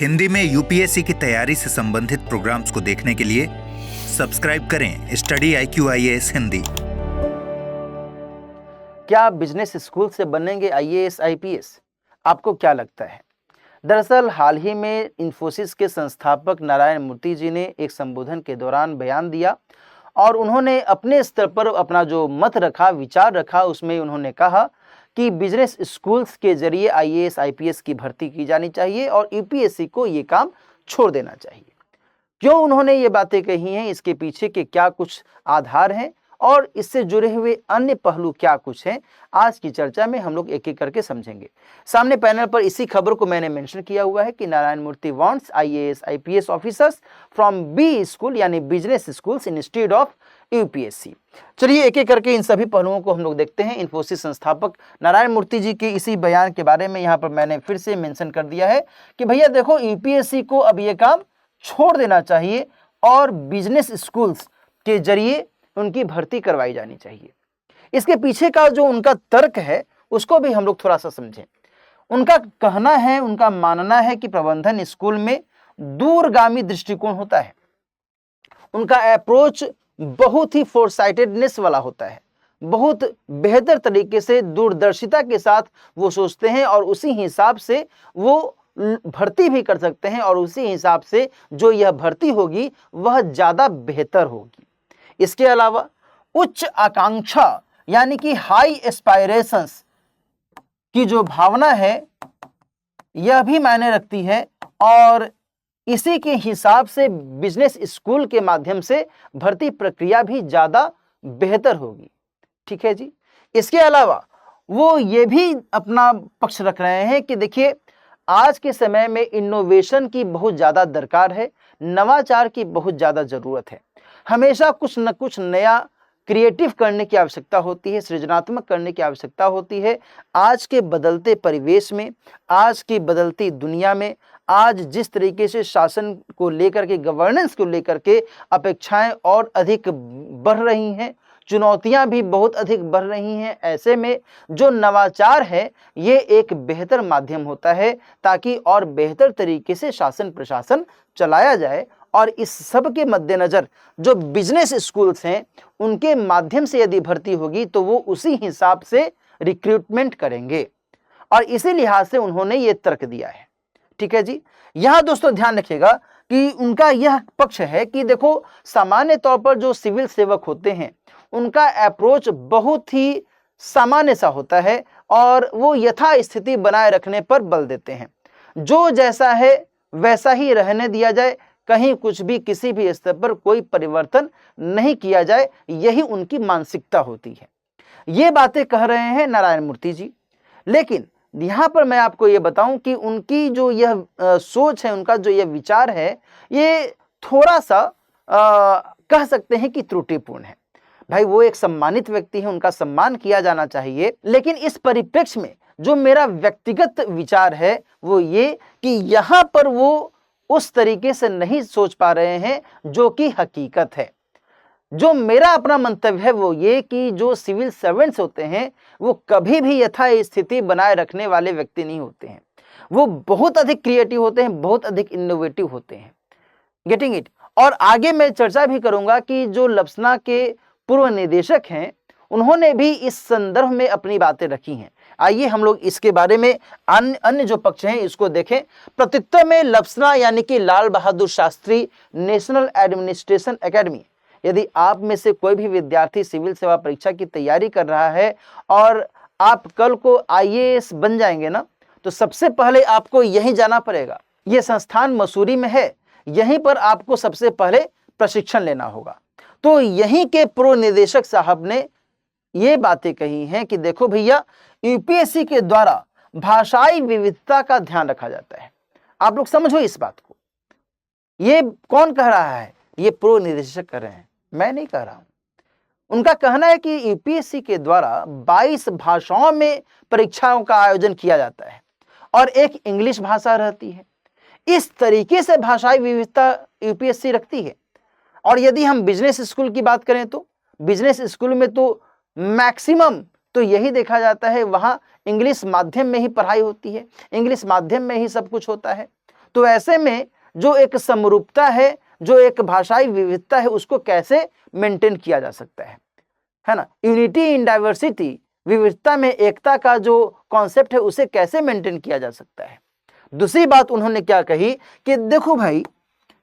हिंदी में यूपीएससी की तैयारी से संबंधित प्रोग्राम्स को देखने के लिए सब्सक्राइब करें स्टडी IQIAS हिंदी। क्या आप बिजनेस स्कूल से बनेंगे IAS IPS? आपको क्या लगता है? दरअसल हाल ही में इन्फोसिस के संस्थापक नारायण मूर्ति जी ने एक संबोधन के दौरान बयान दिया और उन्होंने अपने स्तर पर अपना जो मत रखा, विचार रखा, उसमें उन्होंने कहा कि बिजनेस स्कूल्स के जरिए IAS IPS की भर्ती की जानी चाहिए और यूपीएससी को ये काम छोड़ देना चाहिए। क्यों उन्होंने ये बातें कही हैं, इसके पीछे के क्या कुछ आधार हैं और इससे जुड़े हुए अन्य पहलू क्या कुछ हैं, आज की चर्चा में हम लोग एक एक करके समझेंगे। सामने पैनल पर इसी खबर को मैंने मेंशन किया हुआ है कि Narayan Murthy wants IAS IPS officers from B school यानी business schools instead of UPSC. चलिए एक एक करके इन सभी पहलुओं को हम लोग देखते हैं। इन्फोसिस संस्थापक नारायण मूर्ति जी के इसी बयान के बारे में यहाँ पर मैंने फिर से मेंशन कर दिया है कि भैया देखो, यूपीएससी को अब ये काम छोड़ देना चाहिए और बिजनेस स्कूल्स के जरिए उनकी भर्ती करवाई जानी चाहिए। इसके पीछे का जो उनका तर्क है उसको भी हम लोग थोड़ा सा समझें। उनका कहना है, उनका मानना है कि प्रबंधन स्कूल में दूरगामी दृष्टिकोण होता है। उनका अप्रोच बहुत ही फोरसाइटेडनेस वाला होता है, बहुत बेहतर तरीके से दूरदर्शिता के साथ वो सोचते हैं और उसी हिसाब से वो भर्ती भी कर सकते हैं और उसी हिसाब से जो यह भर्ती होगी वह ज़्यादा बेहतर होगी। इसके अलावा उच्च आकांक्षा यानी कि हाई एस्पायरेशंस की जो भावना है यह भी मायने रखती है और इसी के हिसाब से बिजनेस स्कूल के माध्यम से भर्ती प्रक्रिया भी ज़्यादा बेहतर होगी। ठीक है जी। इसके अलावा वो ये भी अपना पक्ष रख रहे हैं कि देखिए, आज के समय में इनोवेशन की बहुत ज़्यादा दरकार है, नवाचार की बहुत ज़्यादा ज़रूरत है। हमेशा कुछ न कुछ नया क्रिएटिव करने की आवश्यकता होती है, सृजनात्मक करने की आवश्यकता होती है। आज के बदलते परिवेश में, आज की बदलती दुनिया में, आज जिस तरीके से शासन को लेकर के, गवर्नेंस को लेकर के अपेक्षाएं और अधिक बढ़ रही हैं, चुनौतियां भी बहुत अधिक बढ़ रही हैं, ऐसे में जो नवाचार है ये एक बेहतर माध्यम होता है ताकि और बेहतर तरीके से शासन प्रशासन चलाया जाए। और इस सब के मद्देनजर जो बिजनेस स्कूल्स हैं उनके माध्यम से यदि भर्ती होगी तो वो उसी हिसाब से रिक्रूटमेंट करेंगे और इसी लिहाज से उन्होंने ये तर्क दिया है। ठीक है जी। यहाँ दोस्तों ध्यान रखिएगा कि उनका यह पक्ष है कि देखो, सामान्य तौर पर जो सिविल सेवक होते हैं उनका अप्रोच बहुत ही सामान्य सा होता है और वो यथास्थिति बनाए रखने पर बल देते हैं। जो जैसा है वैसा ही रहने दिया जाए, कहीं कुछ भी किसी भी स्तर पर कोई परिवर्तन नहीं किया जाए, यही उनकी मानसिकता होती है। ये बातें कह रहे हैं नारायण मूर्ति जी। लेकिन यहाँ पर मैं आपको ये बताऊं कि उनकी जो यह सोच है, उनका जो यह विचार है, ये थोड़ा सा कह सकते हैं कि त्रुटिपूर्ण है। भाई वो एक सम्मानित व्यक्ति है, उनका सम्मान किया जाना चाहिए, लेकिन इस परिप्रेक्ष्य में जो मेरा व्यक्तिगत विचार है वो ये कि यहाँ पर वो उस तरीके से नहीं सोच पा रहे हैं जो कि हकीकत है। जो मेरा अपना मंतव्य है वो ये कि जो सिविल सर्वेंट्स होते हैं वो कभी भी यथास्थिति बनाए रखने वाले व्यक्ति नहीं होते हैं। वो बहुत अधिक क्रिएटिव होते हैं, बहुत अधिक इनोवेटिव होते हैं। Getting it. और आगे मैं चर्चा भी करूंगा कि जो लप्सना के पूर्व निदेशक हैं उन्होंने भी इस संदर्भ में अपनी बातें रखी हैं। आइए हम लोग इसके बारे में अन्य जो पक्ष हैं इसको देखें। प्रत्युत्तर में लप्सना यानी कि Lal Bahadur Shastri national administration academy, यदि आप में से कोई भी विद्यार्थी सिविल सेवा परीक्षा की तैयारी कर रहा है और आप कल को IAS बन जाएंगे ना, तो सबसे पहले आपको यहीं जाना पड़ेगा। ये संस्थान मसूरी में है, यहीं पर आपको सबसे पहले प्रशिक्षण लेना होगा। तो यहीं के पूर्व निदेशक साहब ने ये बातें कही हैं कि देखो भैया, यूपीएससी के द्वारा भाषाई विविधता का ध्यान रखा जाता है। आप लोग समझो इस बात को। ये कौन कह रहा है? ये पूर्व निदेशक कर रहे हैं, मैं नहीं कह रहा हूं। उनका कहना है कि यूपीएससी के द्वारा 22 भाषाओं में परीक्षाओं का आयोजन किया जाता है और एक इंग्लिश भाषा रहती है। इस तरीके से भाषाई विविधता यूपीएससी रखती है। और यदि हम बिजनेस स्कूल की बात करें तो बिजनेस स्कूल में तो मैक्सिमम तो यही देखा जाता है, वहाँ इंग्लिश माध्यम में ही पढ़ाई होती है, इंग्लिश माध्यम में ही सब कुछ होता है। तो ऐसे में जो एक समरूपता है, जो एक भाषाई विविधता है, उसको कैसे मेंटेन किया जा सकता है ना। यूनिटी इन डाइवर्सिटी, विविधता में एकता का जो कॉन्सेप्ट है उसे कैसे मेंटेन किया जा सकता है। दूसरी बात उन्होंने क्या कही कि देखो भाई,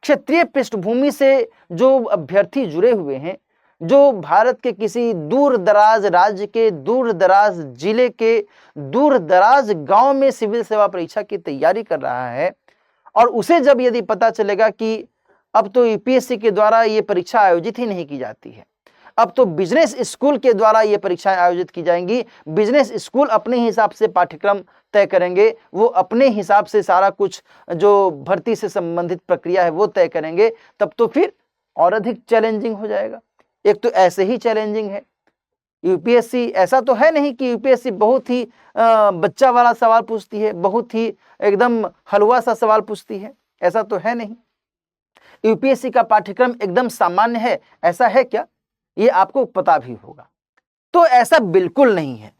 क्षेत्रीय पृष्ठभूमि से जो अभ्यर्थी जुड़े हुए हैं, जो भारत के किसी दूर दराज राज्य के, दूर दराज जिले के, दूर दराज गांव में सिविल सेवा परीक्षा की तैयारी कर रहा है, और उसे जब यदि पता चलेगा कि अब तो यूपीएससी के द्वारा ये परीक्षा आयोजित ही नहीं की जाती है, अब तो बिजनेस स्कूल के द्वारा ये परीक्षाएं आयोजित की जाएंगी, बिजनेस स्कूल अपने हिसाब से पाठ्यक्रम तय करेंगे, वो अपने हिसाब से सारा कुछ जो भर्ती से संबंधित प्रक्रिया है वो तय करेंगे, तब तो फिर और अधिक चैलेंजिंग हो जाएगा। एक तो ऐसे ही चैलेंजिंग है यूपीएससी, ऐसा तो है नहीं कि यूपीएससी बहुत ही बच्चा वाला सवाल पूछती है, बहुत ही एकदम हलवा सा सवाल पूछती है, ऐसा तो है नहीं। यूपीएससी का पाठ्यक्रम एकदम सामान्य है, ऐसा है क्या? ये आपको पता भी होगा। तो ऐसा बिल्कुल नहीं है।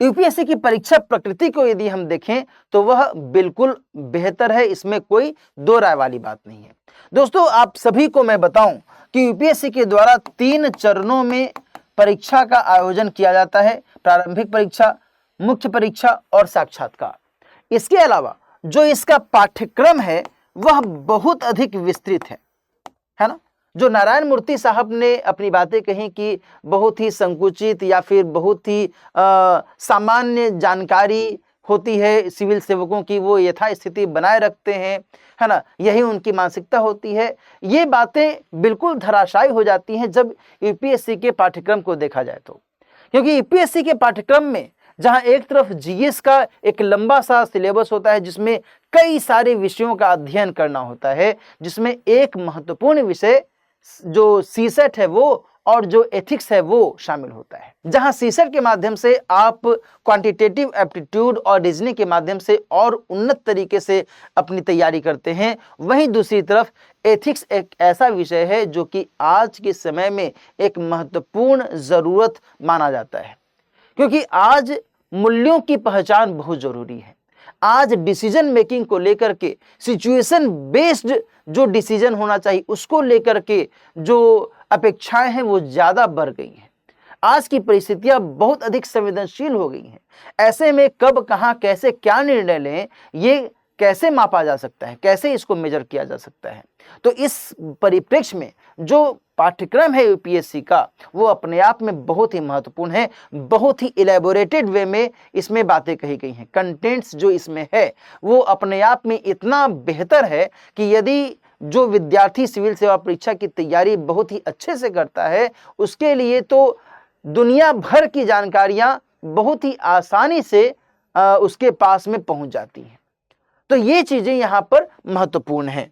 यूपीएससी की परीक्षा प्रकृति को यदि हम देखें तो वह बिल्कुल बेहतर है, इसमें कोई दो राय वाली बात नहीं है। दोस्तों, आप सभी को मैं बताऊं कि यूपीएससी के द्वारा 3 चरणों में परीक्षा का आयोजन किया जाता है, प्रारंभिक परीक्षा, मुख्य परीक्षा और साक्षात्कार। इसके अलावा जो इसका पाठ्यक्रम है वह बहुत अधिक विस्तृत है ना। जो नारायण मूर्ति साहब ने अपनी बातें कही कि बहुत ही संकुचित या फिर बहुत ही सामान्य जानकारी होती है सिविल सेवकों की, वो यथास्थिति बनाए रखते हैं, है ना, यही उनकी मानसिकता होती है। ये बातें बिल्कुल धराशायी हो जाती हैं जब यूपीएससी के पाठ्यक्रम को देखा जाए तो, क्योंकि यूपीएससी के पाठ्यक्रम में जहां एक तरफ जीएस का एक लंबा सा सिलेबस होता है जिसमें कई सारे विषयों का अध्ययन करना होता है, जिसमें एक महत्वपूर्ण विषय जो सीसेट है वो और जो एथिक्स है वो शामिल होता है। जहां सीसेट के माध्यम से आप क्वांटिटेटिव एप्टीट्यूड और रीजनिंग के माध्यम से और उन्नत तरीके से अपनी तैयारी करते हैं, वहीं दूसरी तरफ एथिक्स एक ऐसा विषय है जो कि आज के समय में एक महत्वपूर्ण जरूरत माना जाता है, क्योंकि आज मूल्यों की पहचान बहुत जरूरी है। आज डिसीजन मेकिंग को लेकर के, सिचुएशन बेस्ड जो डिसीजन होना चाहिए उसको लेकर के जो अपेक्षाएं हैं वो ज्यादा बढ़ गई हैं। आज की परिस्थितियां बहुत अधिक संवेदनशील हो गई हैं। ऐसे में कब, कहां, कैसे, क्या निर्णय लें, ये कैसे मापा जा सकता है, कैसे इसको मेजर किया जा सकता है। तो इस परिप्रेक्ष्य में जो पाठ्यक्रम है यूपीएससी का वो अपने आप में बहुत ही महत्वपूर्ण है, बहुत ही इलेबोरेटेड वे में इसमें बातें कही गई हैं। कंटेंट्स जो इसमें है वो अपने आप में इतना बेहतर है कि यदि जो विद्यार्थी सिविल सेवा परीक्षा की तैयारी बहुत ही अच्छे से करता है, उसके लिए तो दुनिया भर की जानकारियां बहुत ही आसानी से उसके पास में पहुंच जाती हैं। तो ये चीजें यहां पर महत्वपूर्ण हैं।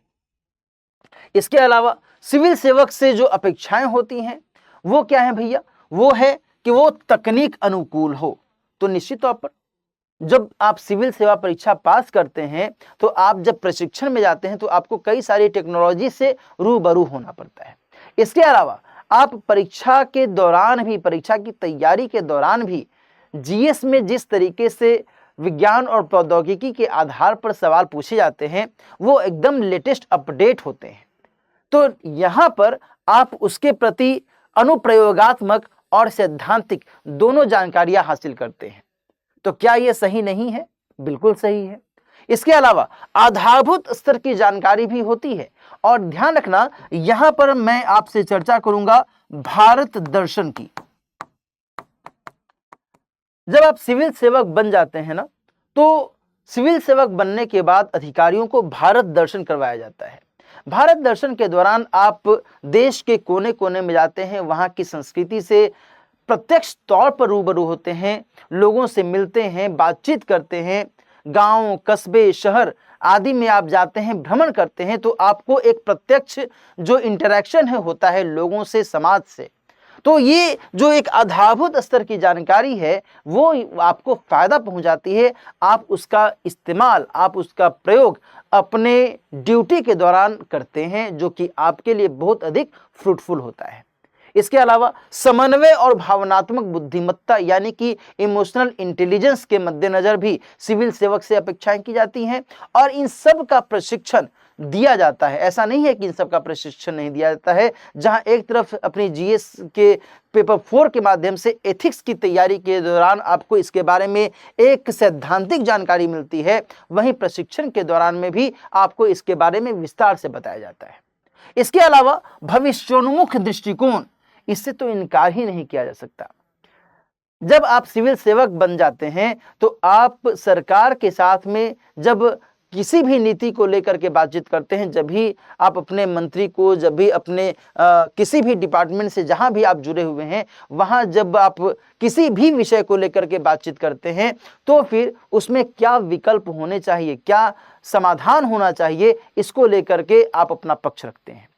इसके अलावा सिविल सेवक से जो अपेक्षाएं होती हैं वो क्या है भैया? वो है कि वो तकनीक अनुकूल हो। तो निश्चित तौर पर जब आप सिविल सेवा परीक्षा पास करते हैं तो आप जब प्रशिक्षण में जाते हैं तो आपको कई सारी टेक्नोलॉजी से रूबरू होना पड़ता है। इसके अलावा आप परीक्षा के दौरान भी, परीक्षा की तैयारी के दौरान भी जीएस में जिस तरीके से विज्ञान और प्रौद्योगिकी के आधार पर सवाल पूछे जाते हैं वो एकदम लेटेस्ट अपडेट होते हैं। तो यहाँ पर आप उसके प्रति अनुप्रयोगात्मक और सैद्धांतिक दोनों जानकारियां हासिल करते हैं। तो क्या ये सही नहीं है? बिल्कुल सही है। इसके अलावा आधारभूत स्तर की जानकारी भी होती है। और ध्यान रखना, यहां पर मैं आपसे चर्चा करूंगा भारत दर्शन की। जब आप सिविल सेवक बन जाते हैं ना, तो सिविल सेवक बनने के बाद अधिकारियों को भारत दर्शन करवाया जाता है। भारत दर्शन के दौरान आप देश के कोने कोने में जाते हैं, वहां की संस्कृति से प्रत्यक्ष तौर पर रूबरू होते हैं, लोगों से मिलते हैं, बातचीत करते हैं, गांव, कस्बे, शहर आदि में आप जाते हैं, भ्रमण करते हैं, तो आपको एक प्रत्यक्ष जो इंटरेक्शन है होता है लोगों से, समाज से। तो ये जो एक आधारभूत स्तर की जानकारी है वो आपको फायदा पहुंचाती है। आप उसका इस्तेमाल, आप उसका प्रयोग अपने ड्यूटी के दौरान करते हैं, जो कि आपके लिए बहुत अधिक फ्रूटफुल होता है। इसके अलावा समन्वय और भावनात्मक बुद्धिमत्ता यानी कि इमोशनल इंटेलिजेंस के मद्देनजर भी सिविल सेवक से अपेक्षाएं की जाती हैं और इन सब का प्रशिक्षण दिया जाता है। ऐसा नहीं है कि इन सब का प्रशिक्षण नहीं दिया जाता है। जहां एक तरफ अपनी जीएस के पेपर 4 के माध्यम से एथिक्स की तैयारी के दौरान आपको इसके बारे में एक सैद्धांतिक जानकारी मिलती है, वहीं प्रशिक्षण के दौरान में भी आपको इसके बारे में विस्तार से बताया जाता है। इसके अलावा भविष्योन्मुख दृष्टिकोण, इससे तो इनकार ही नहीं किया जा सकता। जब आप सिविल सेवक बन जाते हैं तो आप सरकार के साथ में जब किसी भी नीति को लेकर के बातचीत करते हैं, जब भी आप अपने मंत्री को, जब भी अपने किसी भी डिपार्टमेंट से जहां भी आप जुड़े हुए हैं, वहां जब आप किसी भी विषय को लेकर के बातचीत करते हैं तो फिर उसमें क्या विकल्प होने चाहिए, क्या समाधान होना चाहिए, इसको लेकर के आप अपना पक्ष रखते हैं,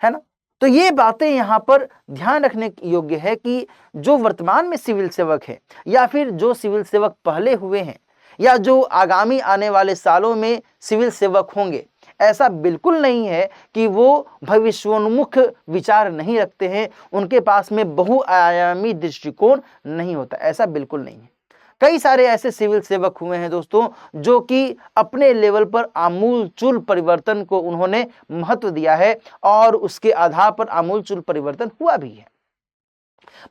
है ना। तो ये बातें यहाँ पर ध्यान रखने योग्य है कि जो वर्तमान में सिविल सेवक है या फिर जो सिविल सेवक पहले हुए हैं या जो आगामी आने वाले सालों में सिविल सेवक होंगे, ऐसा बिल्कुल नहीं है कि वो भविष्योन्मुख विचार नहीं रखते हैं, उनके पास में बहुआयामी दृष्टिकोण नहीं होता, ऐसा बिल्कुल नहीं है। कई सारे ऐसे सिविल सेवक हुए हैं दोस्तों जो कि अपने लेवल पर आमूलचूल परिवर्तन को उन्होंने महत्व दिया है और उसके आधार पर आमूलचूल परिवर्तन हुआ भी है।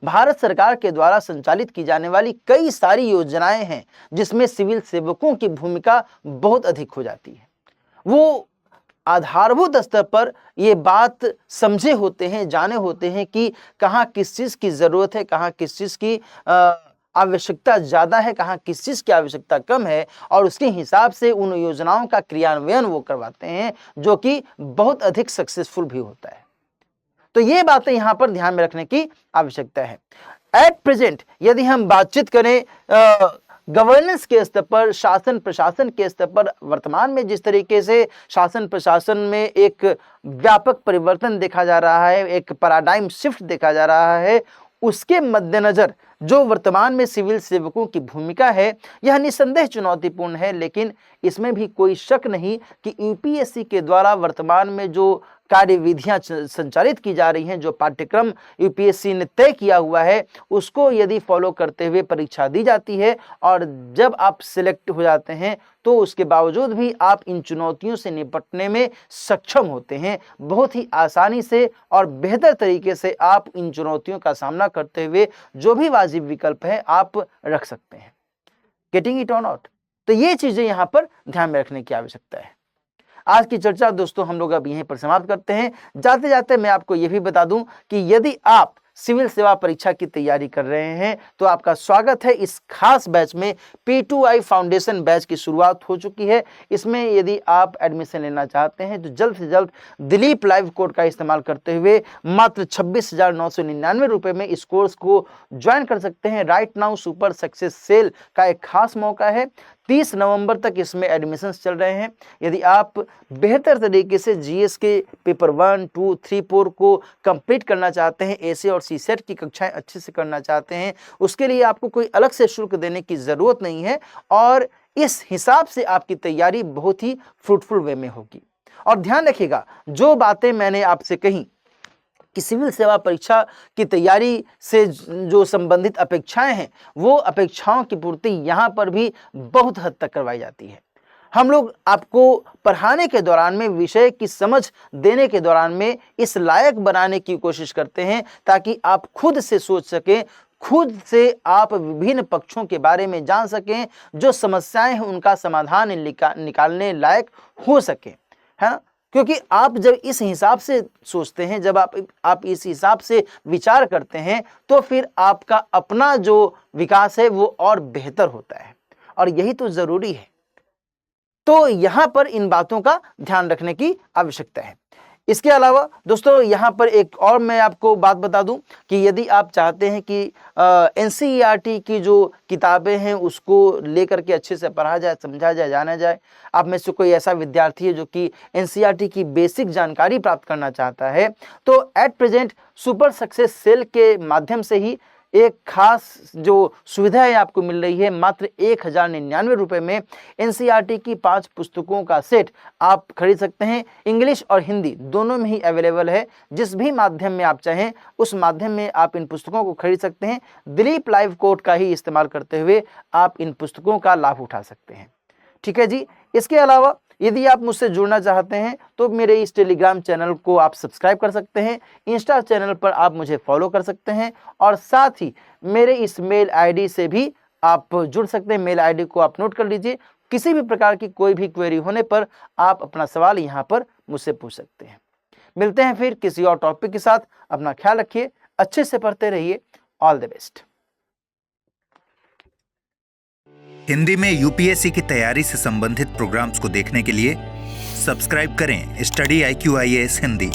भारत सरकार के द्वारा संचालित की जाने वाली कई सारी योजनाएं हैं जिसमें सिविल सेवकों की भूमिका बहुत अधिक हो जाती है। वो आधारभूत स्तर पर ये बात समझे होते हैं, जाने होते हैं कि कहाँ किस चीज़ की ज़रूरत है, कहाँ किस चीज़ की आवश्यकता ज़्यादा है, कहाँ किस चीज़ की आवश्यकता कम है, और उसके हिसाब से उन योजनाओं का क्रियान्वयन वो करवाते हैं जो कि बहुत अधिक सक्सेसफुल भी होता है। तो ये बातें यहाँ पर ध्यान में रखने की आवश्यकता है। एट प्रेजेंट यदि हम बातचीत करें गवर्नेंस के स्तर पर, शासन प्रशासन के स्तर पर, वर्तमान में जिस तरीके से शासन प्रशासन में एक व्यापक परिवर्तन देखा जा रहा है, एक पैराडाइम शिफ्ट देखा जा रहा है, उसके मद्देनजर जो वर्तमान में सिविल सेवकों की भूमिका है यह निसंदेह चुनौतीपूर्ण है। लेकिन इसमें भी कोई शक नहीं कि यूपीएससी के द्वारा वर्तमान में जो कार्यविधियां संचालित की जा रही हैं, जो पाठ्यक्रम यूपीएससी ने तय किया हुआ है, उसको यदि फॉलो करते हुए परीक्षा दी जाती है और जब आप सिलेक्ट हो जाते हैं तो उसके बावजूद भी आप इन चुनौतियों से निपटने में सक्षम होते हैं। बहुत ही आसानी से और बेहतर तरीके से आप इन चुनौतियों का सामना करते हुए जो भी वाजिब विकल्प है आप रख सकते हैं। गेटिंग इट और नॉट? तो ये चीजें यहाँ पर ध्यान में रखने की आवश्यकता है। आज की चर्चा दोस्तों हम लोग अब यहीं पर समाप्त करते हैं। जाते जाते मैं आपको यह भी बता दूं कि यदि आप सिविल सेवा परीक्षा की तैयारी कर रहे हैं तो आपका स्वागत है इस खास बैच में। P2I फाउंडेशन बैच की शुरुआत हो चुकी है। इसमें यदि आप एडमिशन लेना चाहते हैं तो जल्द से जल्द दिलीप लाइव कोड का इस्तेमाल करते हुए मात्र 26,999 रुपये में इस कोर्स को ज्वाइन कर सकते हैं। Right now super success cell का एक खास मौका है। 30 नवंबर तक इसमें एडमिशन्स चल रहे हैं। यदि आप बेहतर तरीके से जीएस के पेपर 1, 2, 3, 4 को कंप्लीट करना चाहते हैं, एसे और सीसेट की कक्षाएं अच्छे से करना चाहते हैं, उसके लिए आपको कोई अलग से शुल्क देने की ज़रूरत नहीं है और इस हिसाब से आपकी तैयारी बहुत ही फ्रूटफुल वे में होगी। और ध्यान रखिएगा, जो बातें मैंने आपसे कही कि सिविल सेवा परीक्षा की तैयारी से जो संबंधित अपेक्षाएं हैं, वो अपेक्षाओं की पूर्ति यहाँ पर भी बहुत हद तक करवाई जाती है। हम लोग आपको पढ़ाने के दौरान में, विषय की समझ देने के दौरान में इस लायक बनाने की कोशिश करते हैं ताकि आप खुद से सोच सकें, खुद से आप विभिन्न पक्षों के बारे में जान सकें, जो समस्याएं हैं उनका समाधान निकालने लायक हो सके, है ना। क्योंकि आप जब इस हिसाब से सोचते हैं, जब आप इस हिसाब से विचार करते हैं तो फिर आपका अपना जो विकास है वो और बेहतर होता है और यही तो ज़रूरी है। तो यहाँ पर इन बातों का ध्यान रखने की आवश्यकता है। इसके अलावा दोस्तों यहाँ पर एक और मैं आपको बात बता दूं कि यदि आप चाहते हैं कि एनसीईआरटी की जो किताबें हैं उसको लेकर के अच्छे से पढ़ा जाए, समझा जाए, जाना जाए, आप में से कोई ऐसा विद्यार्थी है जो कि एनसीईआरटी की बेसिक जानकारी प्राप्त करना चाहता है, तो at present super success cell के माध्यम से ही एक खास जो सुविधा है आपको मिल रही है। मात्र 1099 रुपये में एनसीईआरटी की 5 पुस्तकों का सेट आप खरीद सकते हैं। इंग्लिश और हिंदी दोनों में ही अवेलेबल है। जिस भी माध्यम में आप चाहें उस माध्यम में आप इन पुस्तकों को खरीद सकते हैं। दिलीप लाइव कोड का ही इस्तेमाल करते हुए आप इन पुस्तकों का लाभ उठा सकते हैं। ठीक है जी। इसके अलावा यदि आप मुझसे जुड़ना चाहते हैं तो मेरे इस टेलीग्राम चैनल को आप सब्सक्राइब कर सकते हैं। इंस्टा चैनल पर आप मुझे फॉलो कर सकते हैं और साथ ही मेरे इस मेल आईडी से भी आप जुड़ सकते हैं। मेल आईडी को आप नोट कर लीजिए। किसी भी प्रकार की कोई भी क्वेरी होने पर आप अपना सवाल यहाँ पर मुझसे पूछ सकते हैं। मिलते हैं फिर किसी और टॉपिक के साथ। अपना ख्याल रखिए, अच्छे से पढ़ते रहिए। All the best. हिंदी में यूपीएससी की तैयारी से संबंधित प्रोग्राम्स को देखने के लिए सब्सक्राइब करें स्टडी IQ IAS हिंदी।